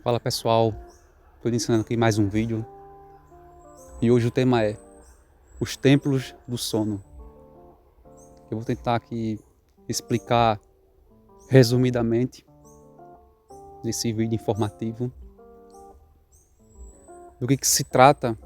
Fala pessoal, estou iniciando aqui mais um vídeo e hoje o tema é os templos do sono. Eu vou tentar aqui explicar resumidamente nesse vídeo informativo do que se trata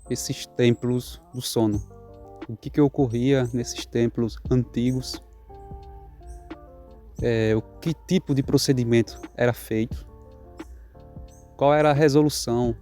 esses templos do sono. O que ocorria nesses templos antigos, o que tipo de procedimento era feito, qual era a resolução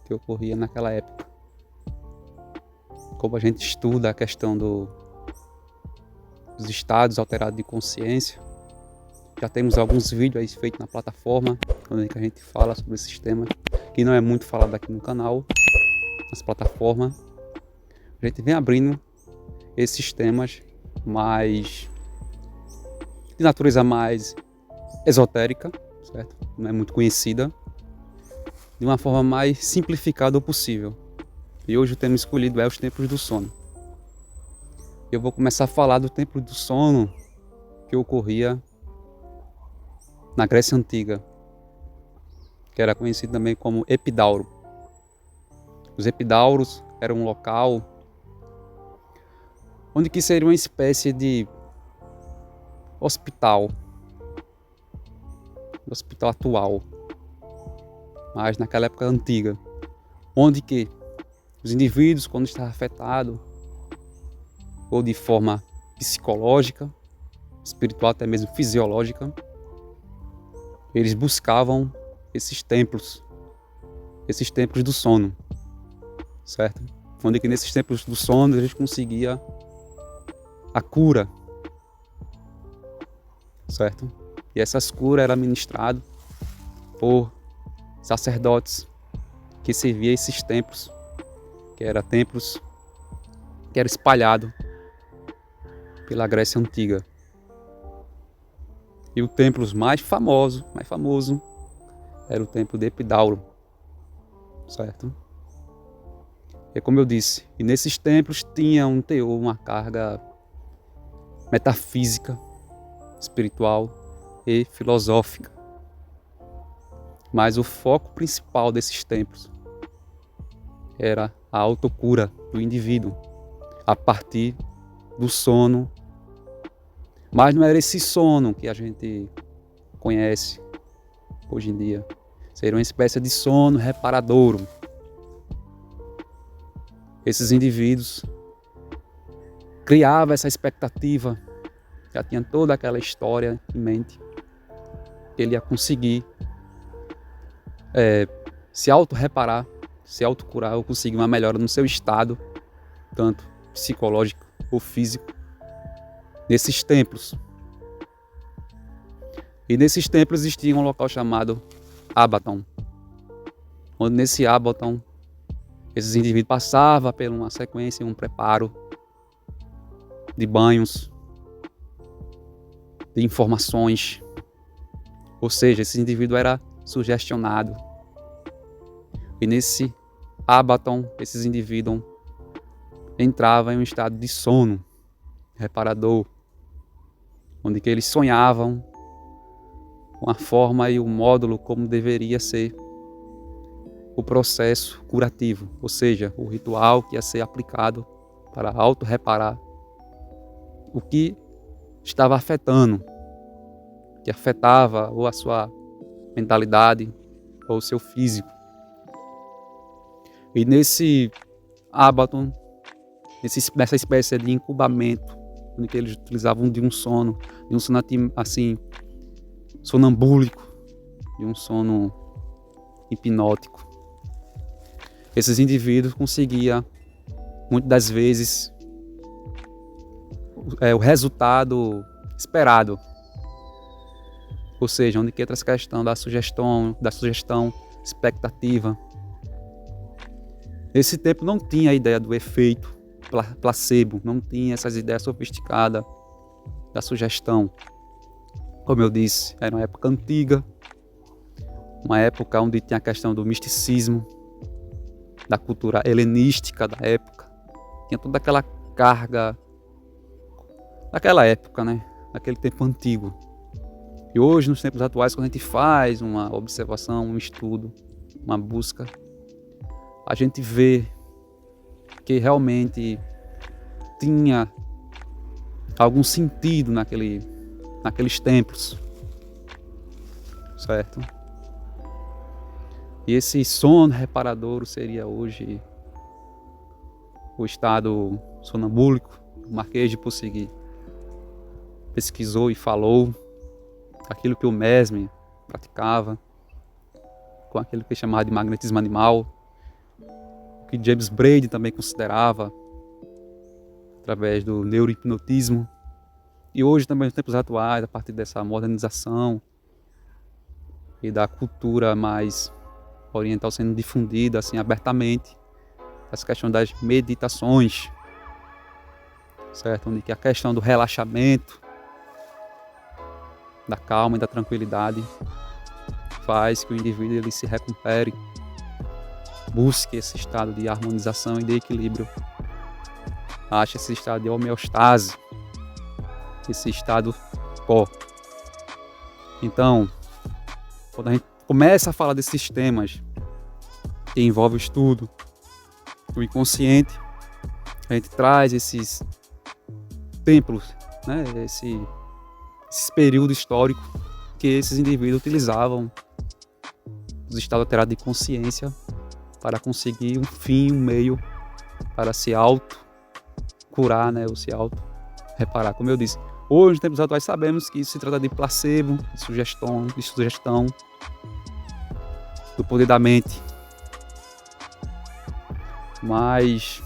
que ocorria naquela época. Como a gente estuda a questão dos estados alterados de consciência, já temos alguns vídeos aí feitos na plataforma, onde a gente fala sobre esses temas, que não é muito falado aqui no canal, nas plataformas. A gente vem abrindo esses temas mais de natureza mais esotérica, certo? Não é muito conhecida, de uma forma mais simplificada possível. E hoje o tema escolhido é os templos do sono. Eu vou começar a falar do templo do sono que ocorria na Grécia Antiga, que era conhecido também como Epidauro. Os Epidauros eram um local onde que seria uma espécie de hospital atual, mas naquela época antiga, onde que os indivíduos, quando estavam afetados, ou de forma psicológica, espiritual, até mesmo fisiológica, eles buscavam esses templos do sono, certo? Onde que nesses templos do sono eles conseguiam a cura, certo? E essas curas eram ministradas por sacerdotes que serviam esses templos, que eram espalhados pela Grécia Antiga. E o templo mais famoso era o templo de Epidauro, certo? E como eu disse, e nesses templos tinha um teor, uma carga metafísica, espiritual e filosófica. Mas o foco principal desses templos era a autocura do indivíduo a partir do sono. Mas não era esse sono que a gente conhece hoje em dia. Seria uma espécie de sono reparadouro. Esses indivíduos criavam essa expectativa, já tinha toda aquela história em mente, que ele ia conseguir se auto-reparar, se autocurar ou conseguir uma melhora no seu estado, tanto psicológico ou físico, nesses templos. E nesses templos existia um local chamado Abaton, onde nesse Abaton esses indivíduos passavam por uma sequência, um preparo de banhos, de informações, ou seja, esse indivíduo era sugestionado. E nesse Abaton, esses indivíduos entravam em um estado de sono reparador, onde que eles sonhavam com a forma e o módulo como deveria ser o processo curativo, ou seja, o ritual que ia ser aplicado para auto-reparar o que estava afetando, que afetava ou a sua mentalidade ou o seu físico. E nesse Abaton, nessa espécie de incubamento, onde eles utilizavam de um sono assim, sonambúlico, de um sono hipnótico. Esses indivíduos conseguiam, muitas das vezes, o resultado esperado. Ou seja, onde entra essa questão da sugestão, expectativa. Nesse tempo não tinha a ideia do efeito placebo, não tinha essas ideias sofisticadas da sugestão. Como eu disse, era uma época antiga, uma época onde tinha a questão do misticismo, da cultura helenística da época. Tinha toda aquela carga daquela época, né? Daquele tempo antigo. E hoje, nos tempos atuais, quando a gente faz uma observação, um estudo, uma busca, a gente vê que realmente tinha algum sentido naqueles templos, certo? E esse sono reparador seria hoje o estado sonambúlico. O Marquês de Ponsegui pesquisou e falou aquilo que o Mesmer praticava, com aquilo que é chamado de magnetismo animal, o que James Braden também considerava através do neurohipnotismo. E hoje também, nos tempos atuais, a partir dessa modernização e da cultura mais oriental sendo difundida assim abertamente, essa questão das meditações, certo? Onde que a questão do relaxamento, da calma e da tranquilidade faz que o indivíduo ele se recupere, busque esse estado de harmonização e de equilíbrio, ache esse estado de homeostase, esse estado pó. Então, quando a gente começa a falar desses temas que envolvem o estudo do inconsciente, a gente traz esses templos, né, esse período histórico que esses indivíduos utilizavam os estados alterados de consciência para conseguir um fim, um meio para se auto-curar, né, ou se auto-reparar. Como eu disse, hoje, nos tempos atuais, sabemos que isso se trata de placebo, de sugestão, do poder da mente. Mas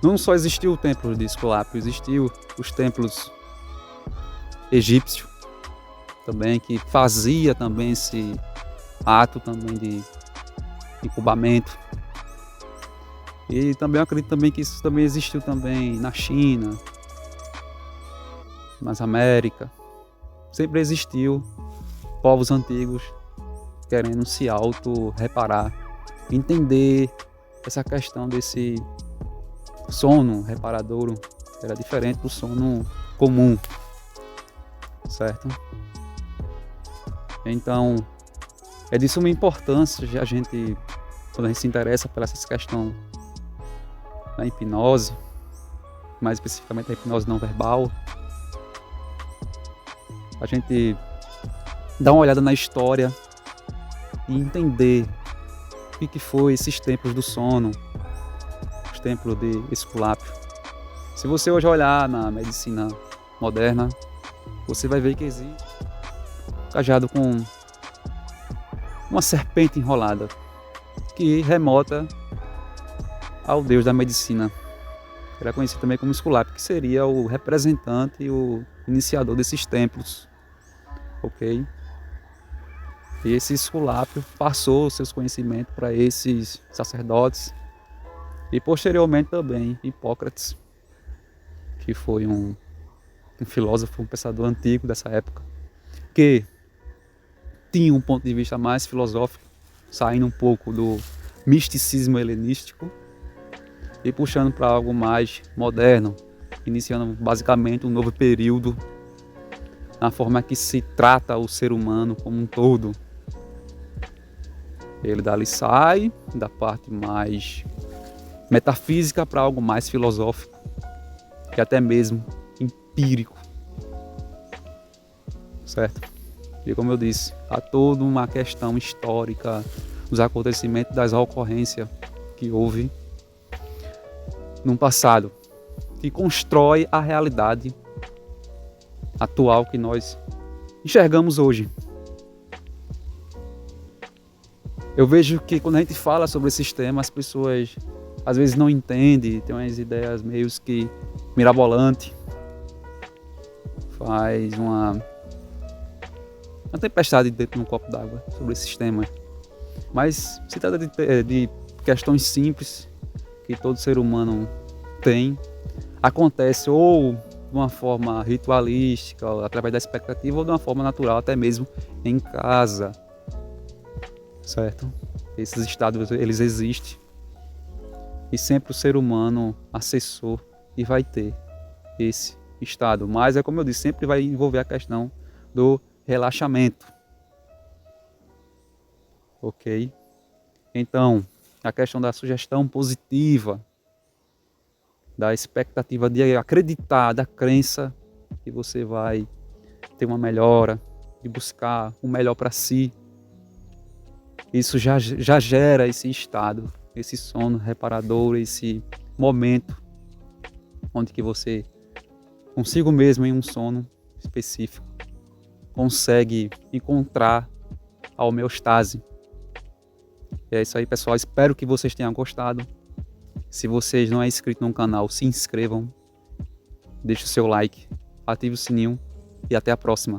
não só existiu o templo de Esculápio, existiu os templos egípcios também, que fazia também esse ato também de incubamento. E também eu acredito também que isso também existiu também na China, nas Américas. Sempre existiu povos antigos querendo se auto-reparar, entender essa questão desse sono reparador, que era diferente do sono comum, certo? Então, é de suma importância a gente, quando a gente se interessa por essa questão da hipnose, mais especificamente a hipnose não verbal, a gente dá uma olhada na história e entender o que foi esses templos do sono, os templos de Esculápio. Se você hoje olhar na medicina moderna, você vai ver que existe um cajado com uma serpente enrolada, que remota ao deus da medicina. Era conhecido também como Esculápio, que seria o representante e o iniciador desses templos, ok? E esse Esculápio passou seus conhecimentos para esses sacerdotes e posteriormente também Hipócrates, que foi um filósofo, um pensador antigo dessa época, que tinha um ponto de vista mais filosófico, saindo um pouco do misticismo helenístico e puxando para algo mais moderno, iniciando basicamente um novo período na forma que se trata o ser humano como um todo. Ele dali sai da parte mais metafísica para algo mais filosófico e até mesmo empírico, certo? E como eu disse, há toda uma questão histórica dos acontecimentos, das ocorrências que houve no passado, que constrói a realidade atual que nós enxergamos hoje. Eu vejo que quando a gente fala sobre esses temas, as pessoas às vezes não entendem, tem umas ideias meio que mirabolantes, faz uma tempestade dentro de um copo d'água sobre esses temas. Mas se trata de questões simples que todo ser humano tem, acontece ou de uma forma ritualística, ou através da expectativa, ou de uma forma natural, até mesmo em casa, certo? Esses estados, eles existem e sempre o ser humano acessou e vai ter esse estado, mas é como eu disse, sempre vai envolver a questão do relaxamento. Ok? Então, a questão da sugestão positiva, da expectativa de acreditar, da crença que você vai ter uma melhora, de buscar o melhor para si. Isso já gera esse estado, esse sono reparador, esse momento onde que você, consigo mesmo em um sono específico, consegue encontrar a homeostase. E é isso aí, pessoal. Espero que vocês tenham gostado. Se vocês não é inscrito no canal, se inscrevam. Deixe o seu like, ative o sininho e até a próxima.